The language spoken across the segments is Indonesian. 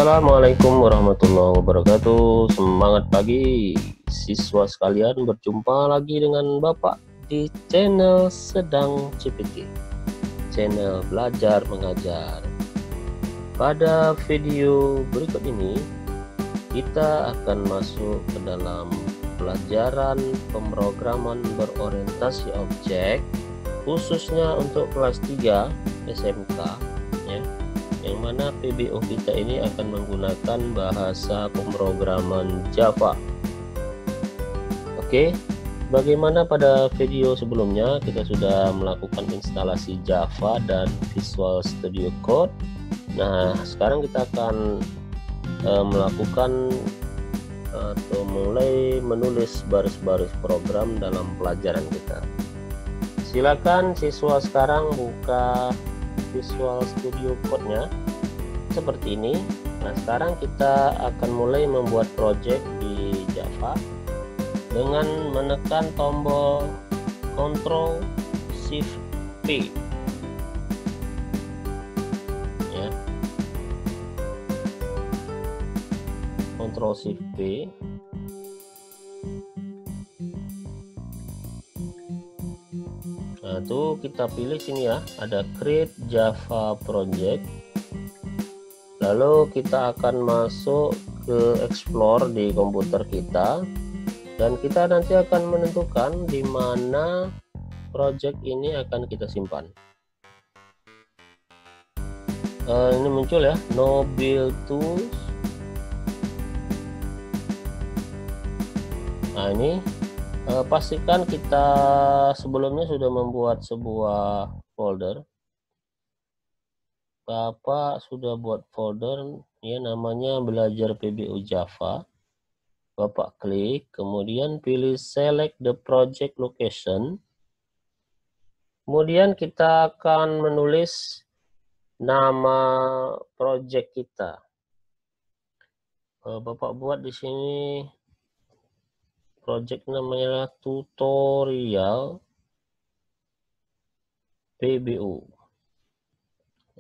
Assalamualaikum warahmatullahi wabarakatuh. Semangat pagi siswa sekalian, berjumpa lagi dengan Bapak di channel Sedang CPT, channel belajar mengajar. Pada video berikut ini kita akan masuk ke dalam pelajaran pemrograman berorientasi objek, khususnya untuk kelas 3 SMK ya, yang mana PBO kita ini akan menggunakan bahasa pemrograman Java. Oke, bagaimana pada video sebelumnya kita sudah melakukan instalasi Java dan Visual Studio Code. Nah, sekarang kita akan melakukan atau mulai menulis baris-baris program dalam pelajaran kita. Silakan siswa sekarang buka Visual Studio Code-nya seperti ini. Nah, sekarang kita akan mulai membuat project di Java dengan menekan tombol Ctrl Shift P ya. Ctrl Shift P. Nah, itu kita pilih sini ya, ada Create Java Project. Lalu kita akan masuk ke Explore di komputer kita, dan kita nanti akan menentukan di mana project ini akan kita simpan. Ini muncul ya, No Build Tools. Nah, ini pastikan kita sebelumnya sudah membuat sebuah folder. Bapak sudah buat folder ya, namanya belajar PBO Java. Bapak klik, kemudian pilih select the project location. Kemudian kita akan menulis nama project kita. Bapak buat di sini project namanya tutorial PBO.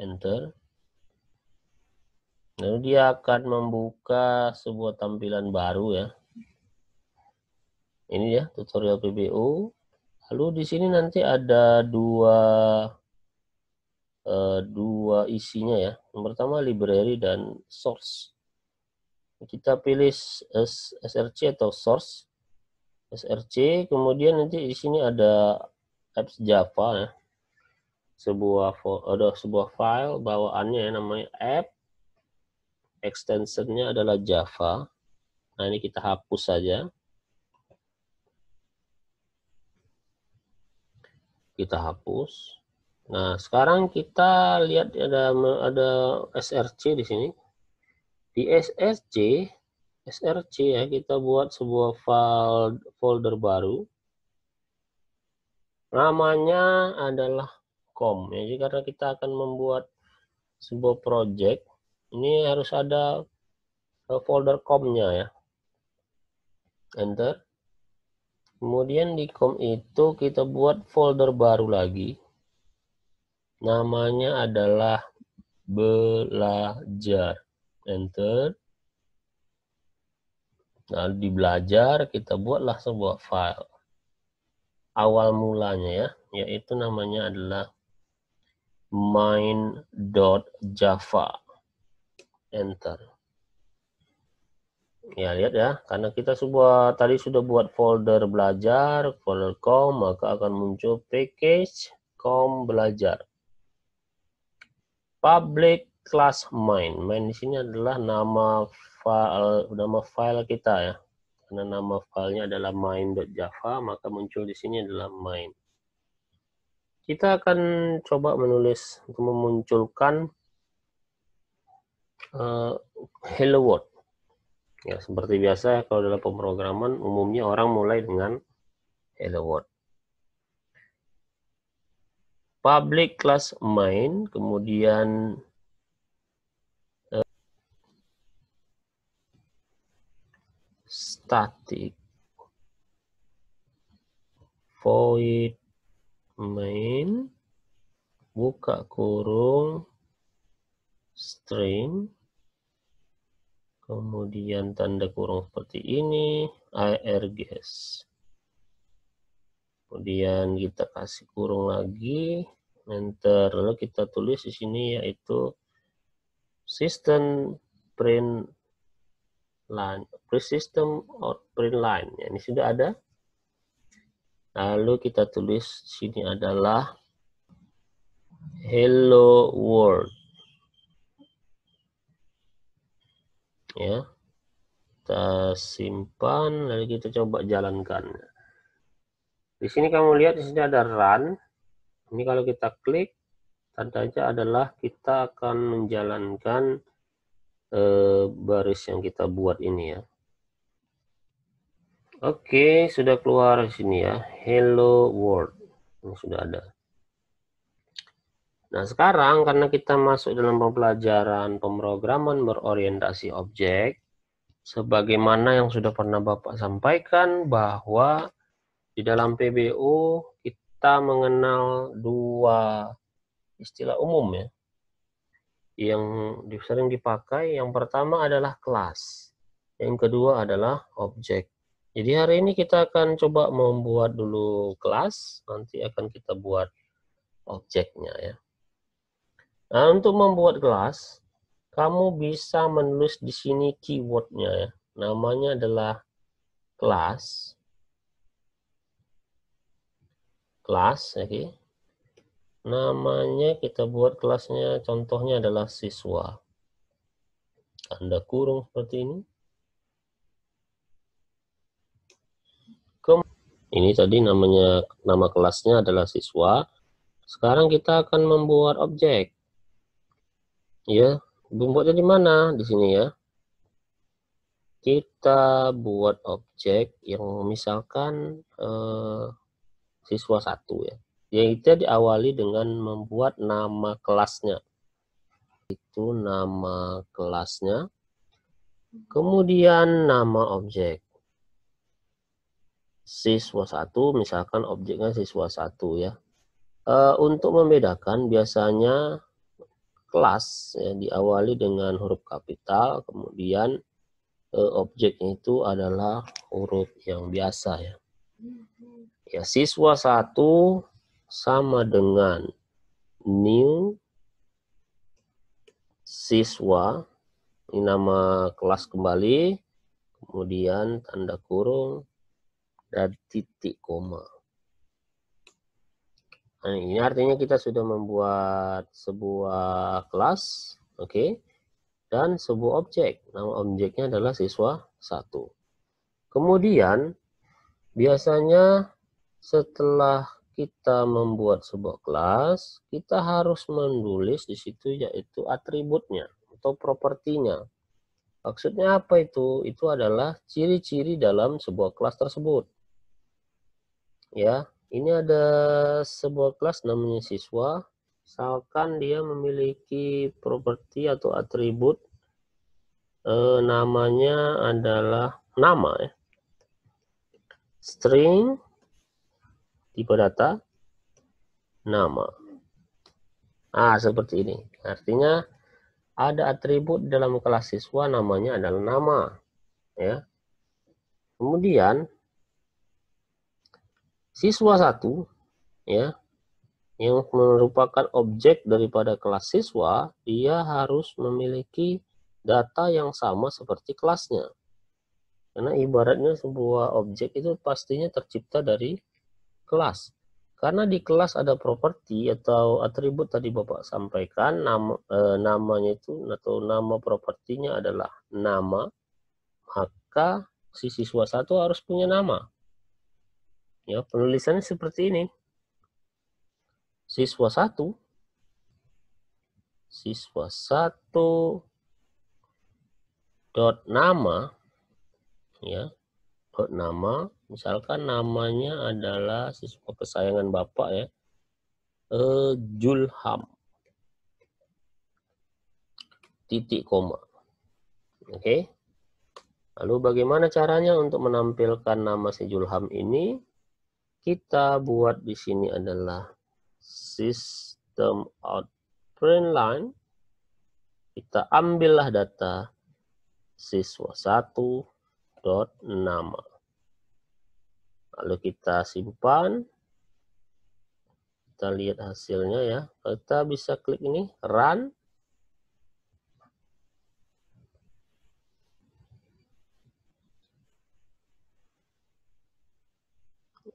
Enter. Lalu dia akan membuka sebuah tampilan baru ya. Ini ya, tutorial PBO. Lalu di sini nanti ada dua isinya ya. Yang pertama library dan source. Kita pilih src atau source. src, kemudian nanti di sini ada apps Java ya. Ada sebuah file bawaannya ya, namanya app, extensionnya adalah Java. Nah, ini kita hapus saja, Nah, sekarang kita lihat ada src di sini. Di src ya, kita buat sebuah folder baru, namanya adalah com ya. Jadi karena kita akan membuat sebuah project, ini harus ada folder com-nya ya. Enter. Kemudian di com itu kita buat folder baru lagi, namanya adalah belajar. Enter. Nah, di belajar kita buatlah sebuah file awal mulanya ya, yaitu namanya adalah main.java. Enter. Ya, lihat ya, karena kita tadi sudah buat folder belajar, folder com, maka akan muncul package com belajar. Public class main. Main di sini adalah nama file kita ya. Karena nama filenya adalah main.java, maka muncul di sini adalah main. Kita akan coba menulis untuk memunculkan hello world. Ya, seperti biasa kalau dalam pemrograman umumnya orang mulai dengan hello world. Public class main, kemudian static void main buka kurung string kemudian tanda kurung seperti ini, air gas. Kemudian kita kasih kurung lagi, enter, lalu kita tulis di sini yaitu system print line, system out print line. Ya, ini sudah ada. Lalu kita tulis di sini adalah hello world. Ya, kita simpan, lalu kita coba jalankan. Di sini kamu lihat di sini ada run. Ini kalau kita klik, tandanya adalah kita akan menjalankan baris yang kita buat ini ya. Oke, sudah keluar di sini ya. Hello world. Ini sudah ada. Nah, sekarang karena kita masuk dalam pembelajaran pemrograman berorientasi objek, sebagaimana yang sudah pernah Bapak sampaikan bahwa di dalam PBO kita mengenal dua istilah umum ya, yang sering dipakai. Yang pertama adalah kelas, yang kedua adalah objek. Jadi hari ini kita akan coba membuat dulu kelas, nanti akan kita buat objeknya ya. Nah, untuk membuat kelas, kamu bisa menulis di sini keywordnya ya. Namanya adalah kelas. Kelas, oke. Namanya kita buat kelasnya, contohnya adalah siswa. Tanda kurung seperti ini. Ini tadi nama kelasnya adalah siswa. Sekarang kita akan membuat objek. Ya, membuatnya di mana? Di sini ya. Kita buat objek yang misalkan siswa 1 ya. Yaitu diawali dengan membuat nama kelasnya. Itu nama kelasnya. Kemudian nama objek. Siswa 1, misalkan objeknya siswa 1 ya. Untuk membedakan biasanya kelas ya, diawali dengan huruf kapital, kemudian objeknya itu adalah huruf yang biasa ya. Ya, siswa 1 sama dengan new siswa, ini nama kelas kembali, kemudian tanda kurung dan titik koma. Nah, ini artinya kita sudah membuat sebuah kelas, oke, dan sebuah objek. Nama objeknya adalah siswa 1. Kemudian biasanya setelah kita membuat sebuah kelas, kita harus menulis di situ yaitu atributnya atau propertinya. Maksudnya apa itu? Itu adalah ciri-ciri dalam sebuah kelas tersebut. Ya, ini ada sebuah kelas namanya siswa. Misalkan dia memiliki properti atau atribut namanya adalah nama ya. String tipe data nama. Nah, seperti ini. Artinya ada atribut dalam kelas siswa namanya adalah nama ya. Kemudian siswa 1 ya, yang merupakan objek daripada kelas siswa, dia harus memiliki data yang sama seperti kelasnya. Karena ibaratnya sebuah objek itu pastinya tercipta dari kelas. Karena di kelas ada properti atau atribut tadi Bapak sampaikan, namanya itu atau nama propertinya adalah nama, maka si siswa 1 harus punya nama. Ya, penulisannya seperti ini. Siswa 1 dot nama ya, dot nama, misalkan namanya adalah siswa kesayangan Bapak ya, Julham, titik koma. Oke. Lalu bagaimana caranya untuk menampilkan nama si Julham ini? Kita buat di sini adalah system out print line. Kita ambillah data siswa1.nama. Lalu kita simpan, kita lihat hasilnya ya. Kita bisa klik ini, run.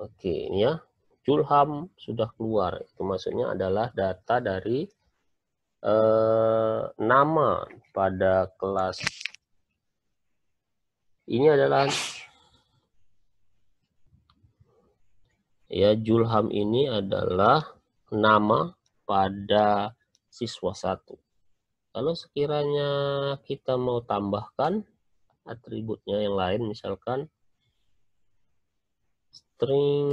Oke, ini ya, Julham sudah keluar. Itu maksudnya adalah data dari nama pada kelas. Ini adalah ya, Julham ini adalah nama pada siswa 1. Kalau sekiranya kita mau tambahkan atributnya yang lain, misalkan string,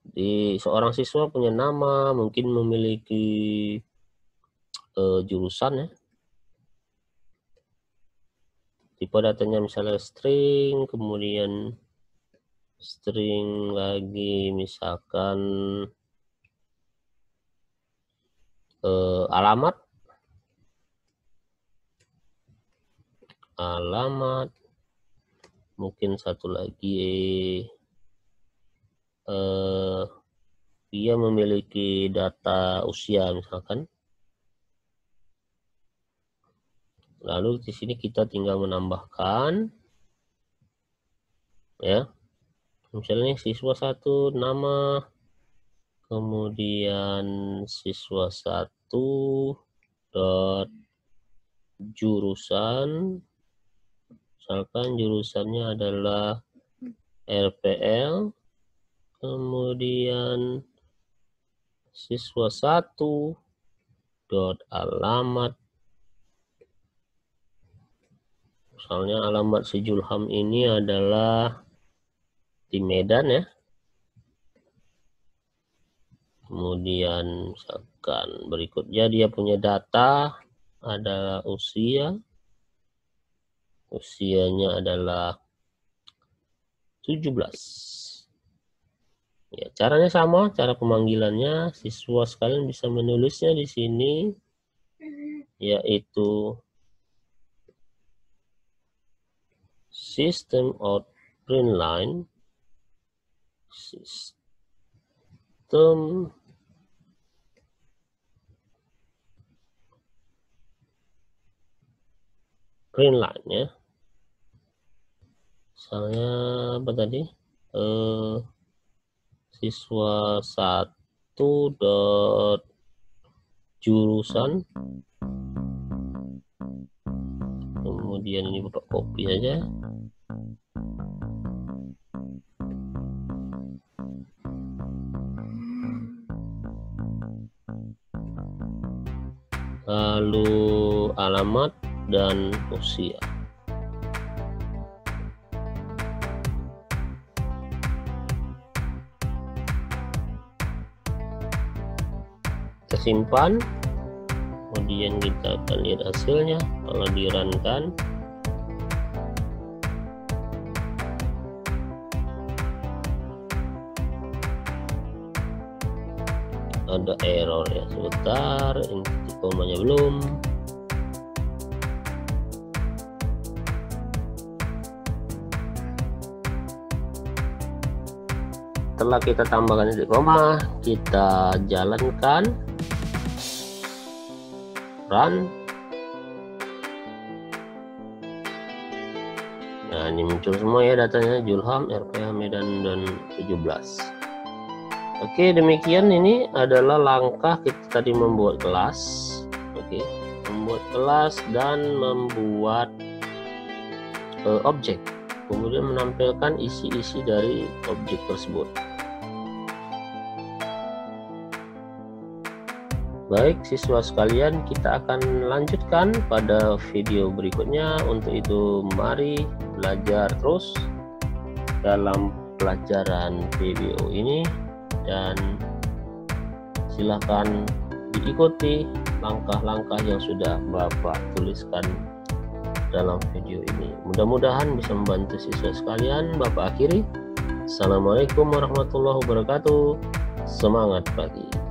di seorang siswa punya nama, mungkin memiliki jurusan ya. Tipe datanya misalnya string, kemudian string lagi misalkan alamat, mungkin satu lagi dia memiliki data usia misalkan. Lalu di sini kita tinggal menambahkan ya, misalnya siswa 1 nama, kemudian siswa 1 dot jurusan, misalkan jurusannya adalah RPL, kemudian siswa 1 dot alamat, misalnya alamat si Julham ini adalah di Medan ya. Kemudian misalkan berikutnya dia punya data adalah usianya adalah 17. Ya, caranya sama, cara pemanggilannya siswa sekalian bisa menulisnya di sini, yaitu system.println, sistem println ya. Misalnya apa tadi? Siswa 1 dot jurusan, kemudian ini Bapak copy saja. Lalu alamat dan usia. Kita simpan, kemudian kita akan lihat hasilnya. Kalau di-run-kan, ada error ya, sebentar, ini titik komanya belum. Setelah kita tambahkan titik koma, kita jalankan, run. Nah, ini muncul semua ya datanya, Julham, RPH Medan dan 17. Oke, demikian ini adalah langkah kita tadi membuat kelas. Oke, membuat kelas dan membuat objek, kemudian menampilkan isi-isi dari objek tersebut. Baik siswa sekalian, kita akan lanjutkan pada video berikutnya. Untuk itu mari belajar terus dalam pelajaran video ini, dan silakan diikuti langkah-langkah yang sudah Bapak tuliskan dalam video ini. Mudah-mudahan bisa membantu siswa sekalian. Bapak akhiri. Assalamualaikum warahmatullahi wabarakatuh. Semangat pagi.